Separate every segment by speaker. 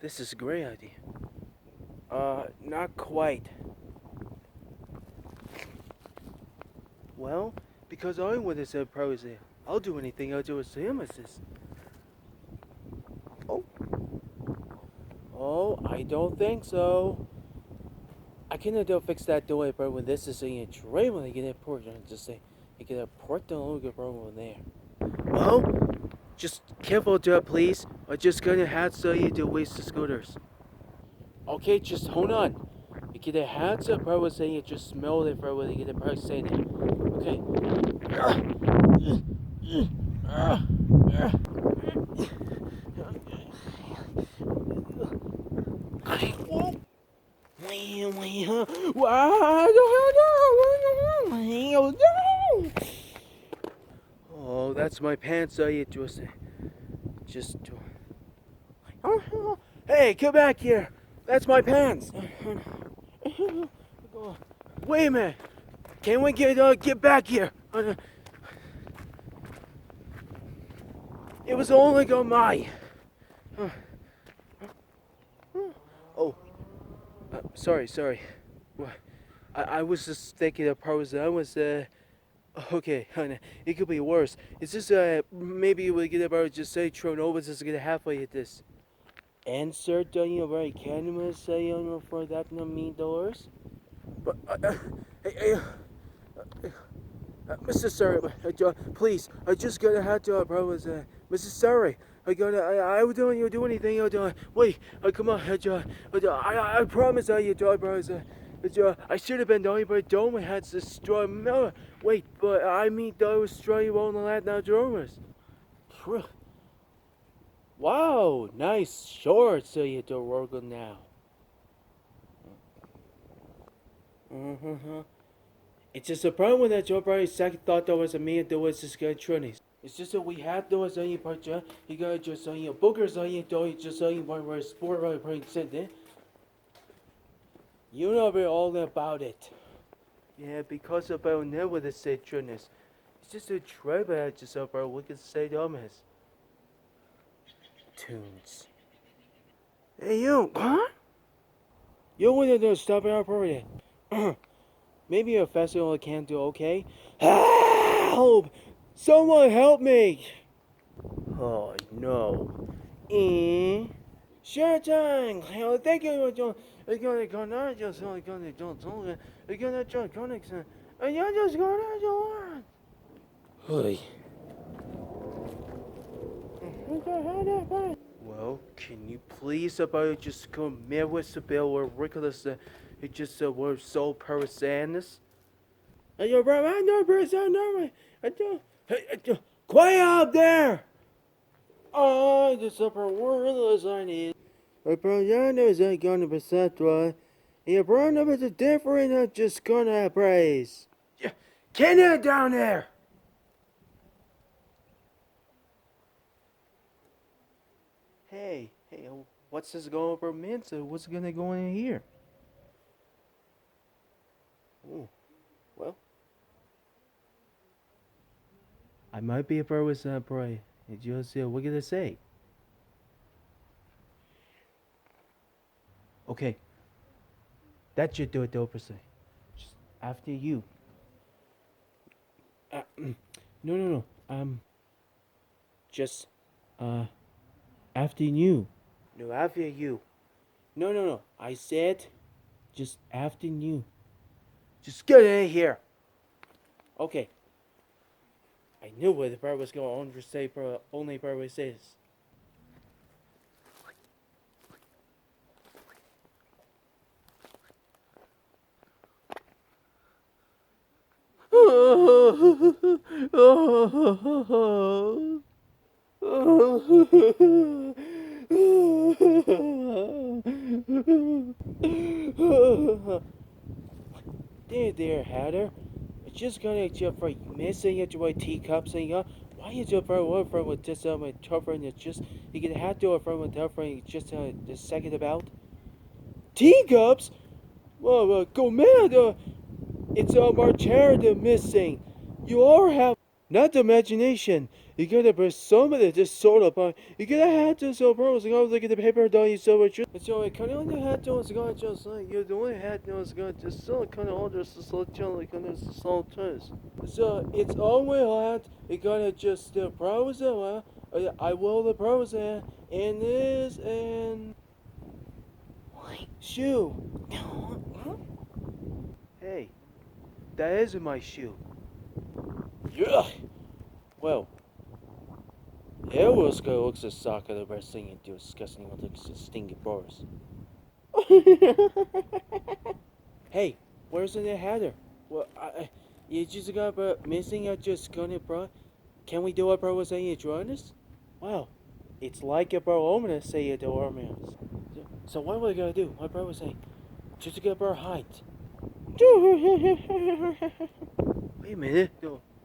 Speaker 1: This is a great idea. Not quite. Well, because I would have said probably I'll do anything I'll do with him assist. Oh. Oh, I don't think so. I cannot fix that door, but when this is a tray when I get it port, I just say I get a port the logo problem there. Well, just careful there, please. I'm just gonna have so you to waste the scooters. Okay, just hold on. You get a hat up, I was saying you just smell it for when you get a price saying it. Okay. Oh, that's my pants. I just. Hey, come back here. That's my pants. Wait a minute. Can we get back here? It was only on my. Oh, sorry. I was just thinking of pros. I was okay, honey. It could be worse. It's just maybe we get about just say Tronovas is gonna halfway at this. Answer done you right? Can you say for that no mean doors? But hey, Mr. Surrey, please, I just gotta have to, bro. Mr. Surrey, I would don't you do anything. Wait, come on, I promise you, bro. I should have been doing, but don't had to destroy. No, wait, but I mean, those destroy you won't let now, drummers. Wow, nice shorts, so you do work on now. It's just a problem that your brother second thought there was a man that was just good training. It's just that we had those on your part, you got just on your boogers on your door, just on your sport right playing sitting. You know all about it. Yeah, because about never the say trueness. It's just a tribe just about we can say dumbest. Tunes. Hey you, huh? You want to stop our party? Maybe a festival can't do okay. Help! Someone help me! Oh no. Sure thing. Thank you, John. It's gonna go on just only gonna don't it. It's gonna John Connection. And you're just gonna do it. Hey. Well, can you please about just come here with the bill or ridiculous it just were so personous? And you're right, I know person no I don't quiet up there! Oh, just upper worthless I need. But Brianna is gonna be set right. Your brother is different, not just gonna praise. Yeah, get it down there! Hey, what's this going over Mansa? What's gonna go in here? Oh, well. I might be a bird with that boy. Did you see what gonna say? Okay. That should do it though per se. Just after you. No. Just after you. No, after you. No. I said just after you. Just get in here. Okay. I knew what the bird was going to say, but only bird was says. There, Hatter. It's just gonna jump for missing it your teacups and why you jump for one from with this tougher and it's just you can have to from with tougher and just the second about teacups? Well, go mad! It's our chair the missing. You all have. Not the imagination. You gotta put some of this sort of you gotta have to so bro, so look at the paper don't you so much. So I kinda only had to was gonna just like you the only had to was gonna just so kinda older so like kinda so turns. So it's always hard, you gotta just the pros I will the pros and this and shoe. Hey, that isn't my shoe. Yeah. Well, it was good looks a sock of the best thing you do disgusting with looks a stinky bars. Hey, where's the header? Well, you just got missing out just gonna bro. Can we do it bro was saying you join us? Wow. It's like a bro I'm gonna say it to our man. So what are we gonna do? What bro was saying? Just to get bro height. Wait a minute.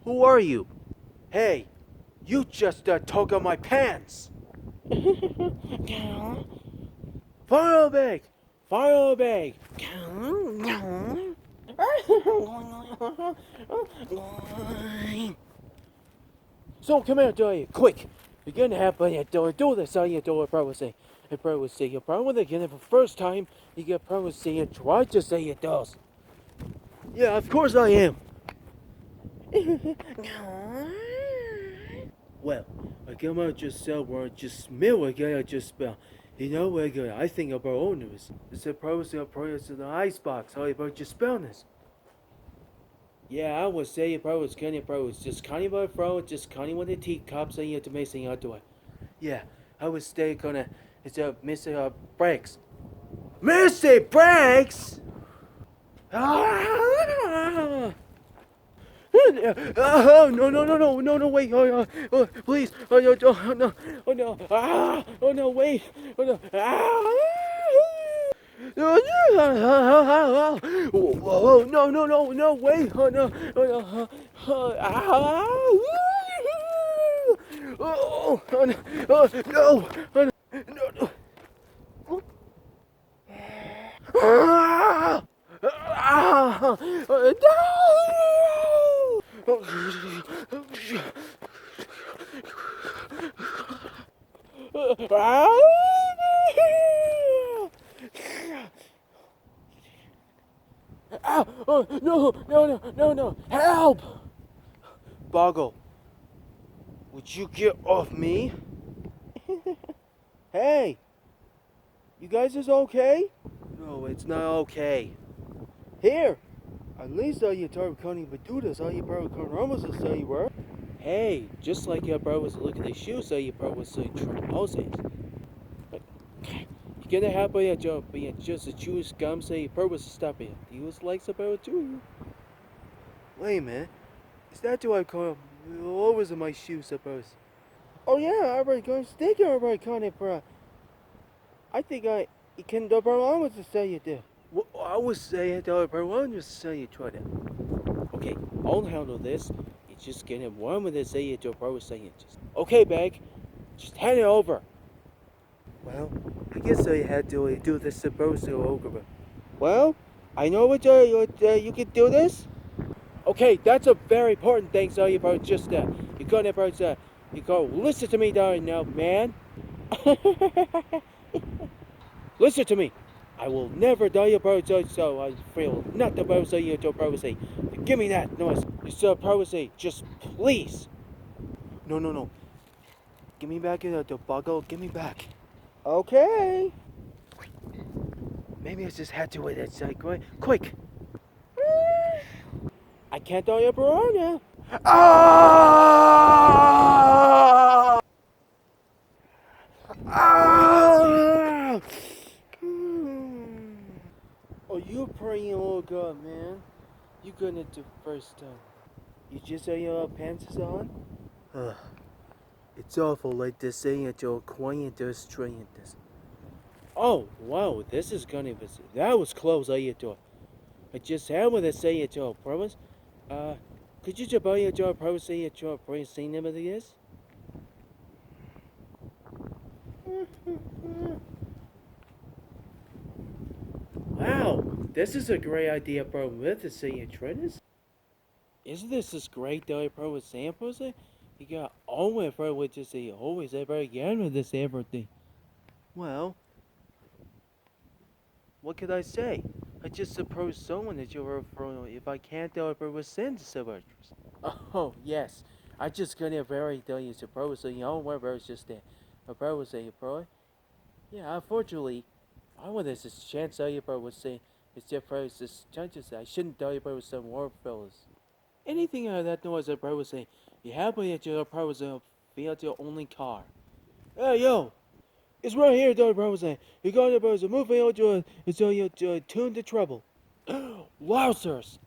Speaker 1: Who are you? Hey, you just took on my pants. Fire bag! Fire bag! So come here, do you? Quick! You're gonna have to do this, how you do it, bro. Say, if bro would say you're probably gonna for the first time, you get probably say it, try to say it does. Yeah, of course I am. Well, I come out just sell word, just smell again, I just spell. You know, I think about owners. It's a process of in the icebox. How about just spell this? Yeah, I would say it probably was kind of bro. It's just kind of about bro, just kind of with the teacups and you have to make thing out to it. Yeah, I would stay gonna. It's a Mr. Breaks. Mr. Breaks! Ah! Oh no wait please oh no oh no wait oh no oh no wait oh no oh no oh no oh no Ah! Ah! No! Ah! Oh, no! Help! Boggle, would you get off me? Hey! You guys is okay? No, it's not okay. Here! At least you told Connie would do this, all you probably can't almost say you were. Hey, just like your bro was looking at the shoes, so you bro was saying trousers. You gonna have a job being just a Jewish gum say your bro was stopping. He was like about too. Wait a minute. Is that what I call what was in my shoes suppose? Oh yeah, everybody going stick everybody kind of bro. I think you can do bro I was to say you do. Well, I was saying though, bro, I was just saying you try that. Okay, I'll handle this. You just get him one with this say it to bro was saying just. Okay, Bag. Just hand it over. Well, I guess I had to do this supposed to over. Well, I know what you can do this. Okay, that's a very important thing. So you about just you gonna about you go listen to me down now, man. Listen to me. I will never die about so I feel not about so you to privacy. Give me that noise. It's privacy. Just please. No. Give me back the buggle. Give me back. Okay. Maybe I just had to wait that second. Quick. I can't die a piranha. Ah! Ah! Oh, you praying, oh God, man. You gonna do first time. You just have your pants on? It's awful like this saying that you're quiet this trying this. Oh, wow, this is gonna be, that was close, I thought. I just had with to say it, Joe, promise. Could you just buy your job, promise, say it, Joe, promise, say name of this? Wow, this is a great idea, bro. With the saying trainers. Isn't this great though, bro, with samples? You got always, bro, with just always ever again with this everything. Well, what could I say? I just suppose someone that you were from, if I can't do it, bro, was sent to suburbs. Oh, yes. I just couldn't very tell you suppose, so you know where bro was just there. Bro was saying, bro. Yeah, unfortunately, I want this chance to tell you, bro, was saying, it's just bro, it's just chances I shouldn't tell you, bro, with some more fellas. Anything out of that noise that bro was saying, you have me at your bro was a field your only car. Hey, yo! It's right here, though, bro was saying. You got it, bro, it's a movie out your, it's on your tune to trouble. Wowzers!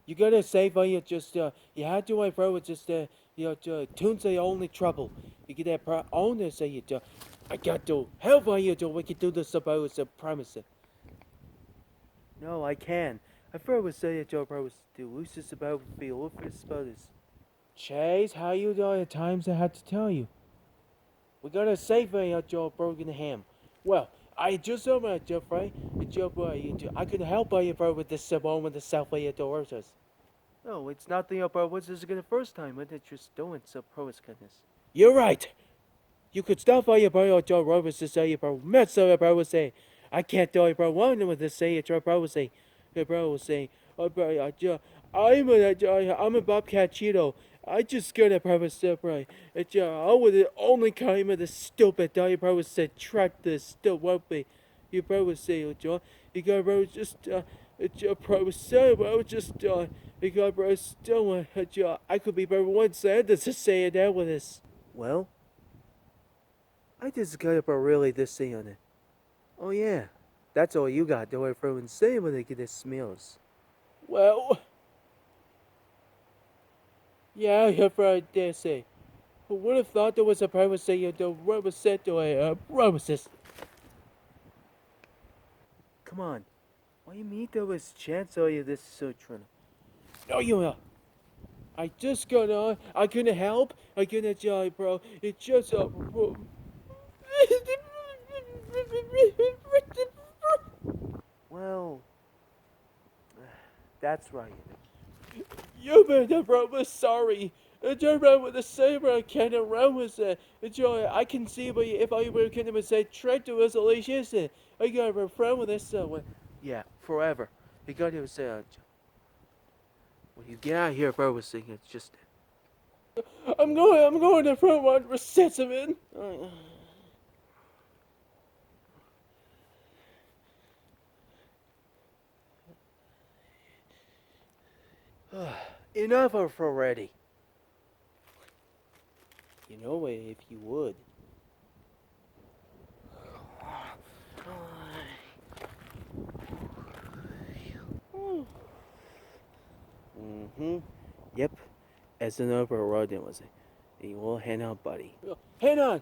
Speaker 1: You gotta save you just you had to wait bro with just tunes the only trouble. You get that pro owner say you I got to help you to we can do this about the premise. No, I can. I thought was say it bro was the loosest about the office spotters. Chase, how you doing at times I had to tell you. We gotta save your broken ham. Well, I just saw my Jeffrey, I could help you bro with this one with the south way doors. No, it's not the upper woods. This is the first time when it's just doing so pro goodness. You're right. You could stop by your bro Joe Roberts to say your bro. Met so bro was say. I can't do it, bro. One with this say it, bro was say. The bro was saying, oh bro, I'm a Bobcat Cheeto. I just got a bro step right. I would only came with the stupid dog bro was said track this still won't be. You bro was say, Joe. You got bro just it's your bro was say bro just because bro still I could be bro one sentence to say it out with this. Well, I just got up a really this thing on it. Oh yeah, that's all you got. Don't throw insane when they get the smells. Well, yeah, you're right there, say. Who would have thought there was a privacy of the rubber set to a promises? Come on, what do you mean there was chance of you this so true? No, you are. I just got on. I couldn't help. I couldn't try, bro. It's just a. Well, that's right. You better, bro. We're sorry. You're around with the saber. I can't around with it. I can see, but if I were kind of say try to isolation, I got a friend with this. Yeah, forever. You got to say, when you get out here, bro, was saying it's just. I'm going to front one reception. Enough of already. You know, if you would. Mm-hmm. Yep. As an overrode was it. You will hang on, buddy. Hang on!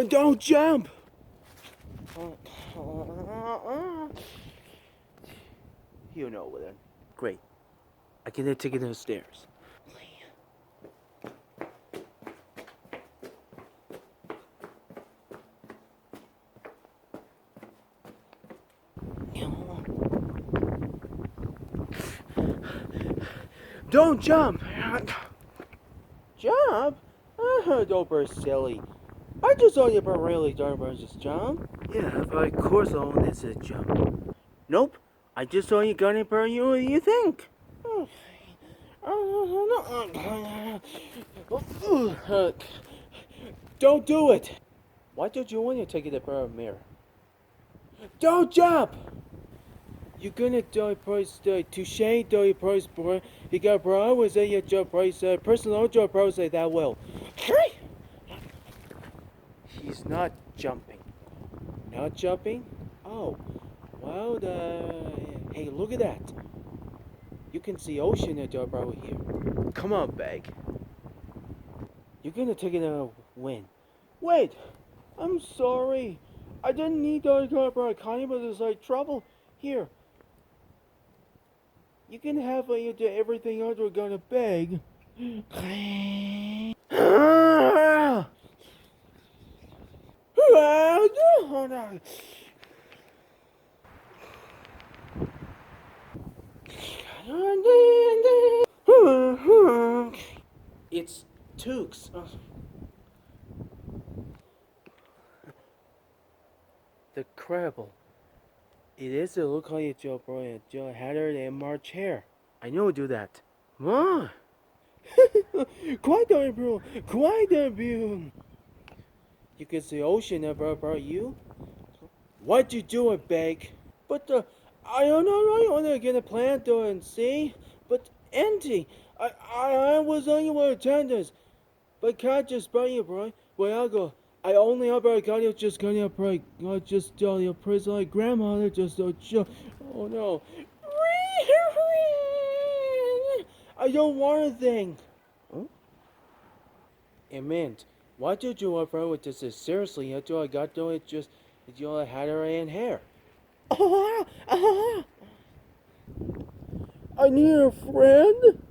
Speaker 1: Don't jump! You know what then. Great. I can take it downstairs. Don't jump! Jump? Don't be silly. I just saw you really don't just jump. Yeah, of course all this is jump. Nope. I just saw you gonna burn you. What do you think? Don't do it. Why don't you want to take it to the mirror? Don't jump! You're gonna die price to shade die price boy. You got bro was a your job price personal job bro say that well. He's not jumping. Not jumping? Oh. Well hey look at that. You can see ocean at job bro here. Come on, Bag. You're gonna take it a win. Wait! I'm sorry. I didn't need that job bro. Kind of was like trouble. Here. You can have everything else we're gonna beg. It's Tukes. The Crabble. It is a look like a Joe Brian. Joe Hatter and March hair. I know do that. What? Quite a bro. Quite a bro. You can see ocean about you. What you doing, Beg? But I don't know. I want to get a plant though and see. But empty. I was on your attendance. But can't just buy you, bro. Well, I'll go. I only have a got you just got you pray. I just tell you praise like grandmother just oh no. I don't want a thing. Huh? It meant why did you want friend with this seriously until I got to it just you had her in hair. I need a friend.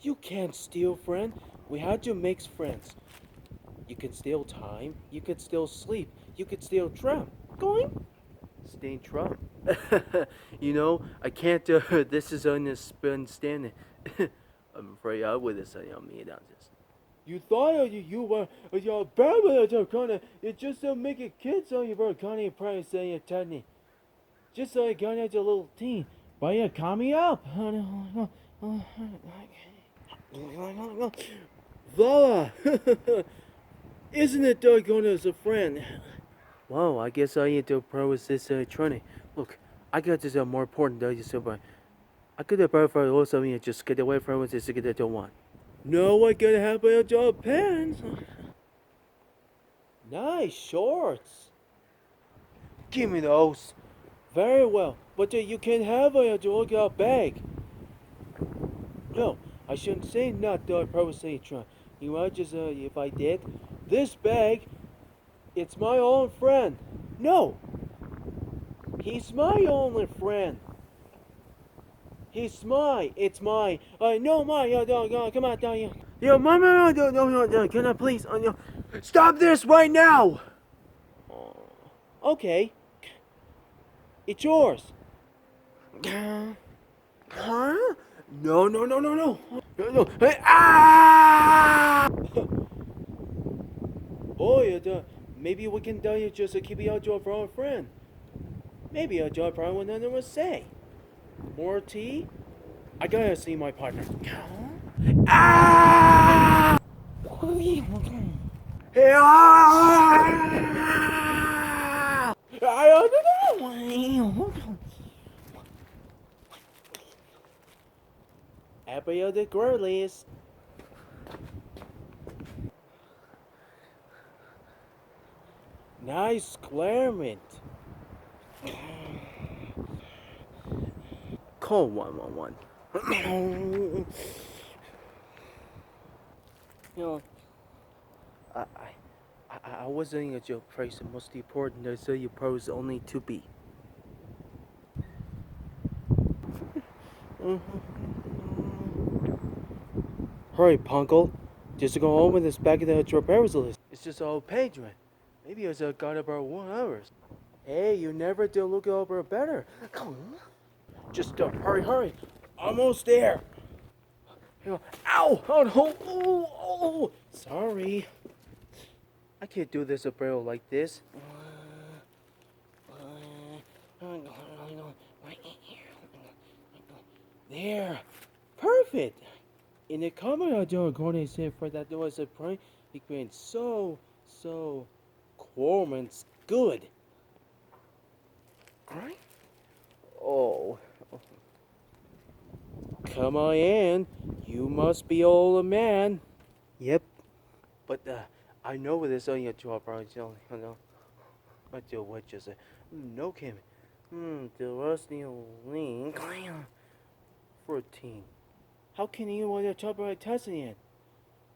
Speaker 1: You can't steal friend. We had to make friends. You can steal time. You could steal sleep. You could steal Trump. Going? Steal Trump. You know, I can't. This is understanding. I'm afraid I would have said on me about this. You thought you were your brother kind of you just make a kid so you were kind of probably say a tiny. Just so I got as a little teen. But you call me up. Voila! Isn't it doggone as a friend? Wow, I guess I need to approach this training. Look, I got this more important than you said, but I could have preferred also just get away from this to get that don't want. No, I gotta have my job pants. Nice shorts. Give me those. Very well, but you can have a job bag. No, I shouldn't say not the purposely try. You might just if I did, this bag, it's my own friend. No, he's my only friend. He's mine. It's mine. No, mine. Come on, down here. Yo, mama, no, can I please? No. Stop this right now. Okay, it's yours. Huh? No. No. Hey, ah! Boy, maybe we can tell you just to keep your job for our friend. Maybe a job for one another will say. More tea? I gotta see my partner. Ah! Hey, ah! I don't know. Happy of the girlies. Nice Claremont. Call 111. You know, I wasn't a joke price. The most important is so you pose only to be. Hurry, Punkle. Just to go home with this back of the Troperos list. It's just all page, man. Maybe it's got about 1 hour. Hey, you never did look over better. Come on. Just hurry. Almost there. Ow! Oh! Sorry. I can't do this a barrel like this. There. Perfect. In the comment I don't go to say for that there was a prank. It went so Corman's good. Right? Oh. Come on in. You must be all a man. Yep. But I know what this on your job, right? You know. I do what you say. No, Kim. The rusty link. 14. How can you want to talk about testing it?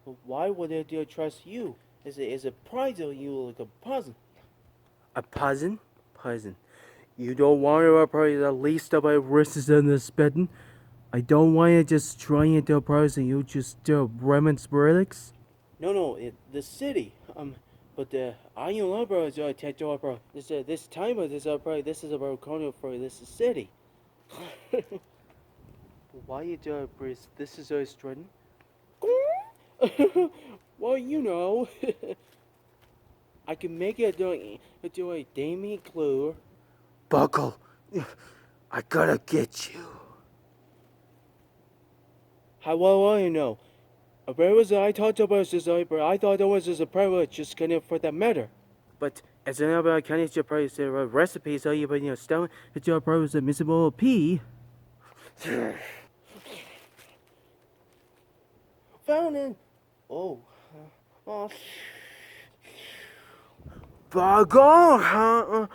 Speaker 1: But why would they trust you? Is it prize of you like a puzzle? A puzzle? Puzzle. You don't want to operate the least of my risks in this betting? I don't want to just try and do price and you just do Bremen's relics? No, the city. But I don't know about this time of this this is about corner for this city. Why you do it, Bruce? This is a strutting. Well, you know, I can make it do a Damien glue. Buckle, I gotta get you. How well I know? Where was I thought about this, but I thought it was just a privilege just kind of for that matter. But as an other kind of price recipe, so you stone it's your pros admissible P. Found it. Oh. Oh. Boggle, huh?